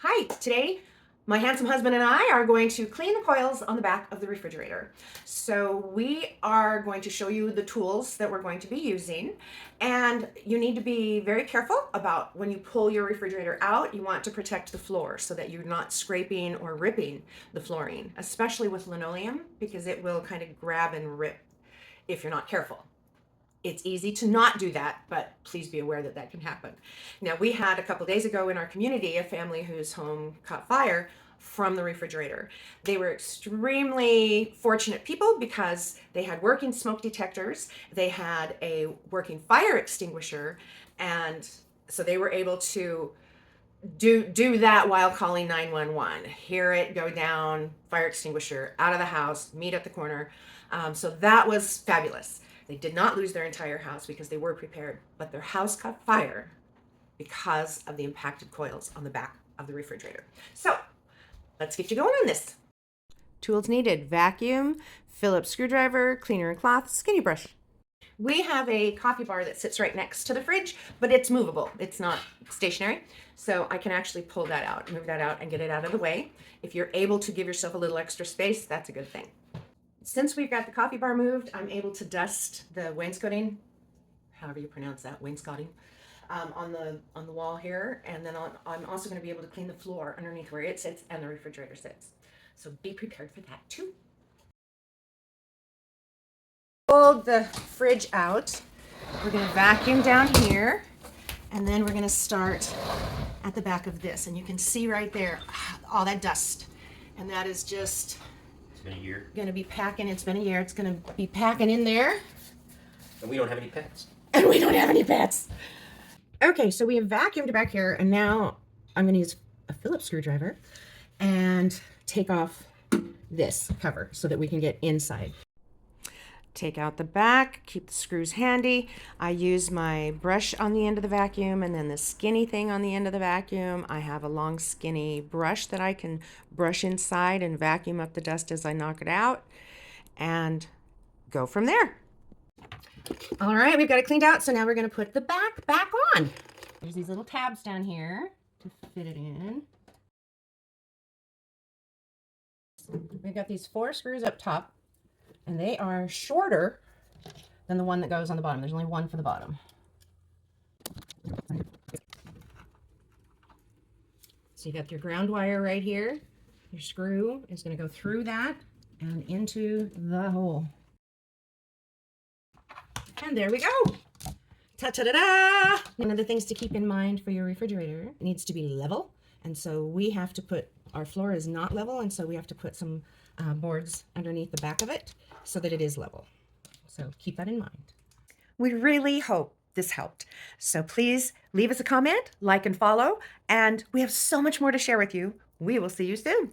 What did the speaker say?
Hi, today my handsome husband and I are going to clean the coils on the back of the refrigerator. So we are going to show you the tools that we're going to be using, and you need to be very careful about when you pull your refrigerator out. You want to protect the floor so that you're not scraping or ripping the flooring, especially with linoleum, because it will kind of grab and rip if you're not careful. It's easy to not do that, but please be aware that that can happen. Now, we had a couple days ago in our community a family whose home caught fire from the refrigerator. They were extremely fortunate people because they had working smoke detectors, they had a working fire extinguisher, and so they were able to do that while calling 911. Hear it go down, fire extinguisher, out of the house, meet at the corner. So that was fabulous. They did not lose their entire house because they were prepared, but their house caught fire because of the impacted coils on the back of the refrigerator. So let's get you going on this. Tools needed: vacuum, Phillips screwdriver, cleaner and cloth, skinny brush. We have a coffee bar that sits right next to the fridge, but it's movable. It's not stationary. So I can actually pull that out, move that out, and get it out of the way. If you're able to give yourself a little extra space, that's a good thing. Since we've got the coffee bar moved, I'm able to dust the wainscoting, however you pronounce that, wainscoting, on the wall here. And then I'm also going to be able to clean the floor underneath where it sits and the refrigerator sits. So be prepared for that too. Pull the fridge out. We're going to vacuum down here, and then we're going to start at the back of this. And you can see right there all that dust. And that is just been a year. Going to be packing. It's been a year. It's going to be packing in there. And we don't have any pets. And we don't have any pets. Okay, so we have vacuumed back here, and now I'm going to use a Phillips screwdriver and take off this cover so that we can get inside. Take out the back, keep the screws handy. I use my brush on the end of the vacuum and then the skinny thing on the end of the vacuum. I have a long skinny brush that I can brush inside and vacuum up the dust as I knock it out and go from there. All right, we've got it cleaned out, so now we're going to put the back on. There's these little tabs down here to fit it in. We've got these 4 screws up top, and they are shorter than the one that goes on the bottom. There's only one for the bottom. So you got your ground wire right here. Your screw is going to go through that and into the hole. And there we go. Ta-ta-da-da! One of the things to keep in mind for your refrigerator, it needs to be level. And so we have to put, our floor is not level, and so we have to put some boards underneath the back of it so that it is level. So keep that in mind. We really hope this helped. So please leave us a comment, like and follow, and we have so much more to share with you. We will see you soon.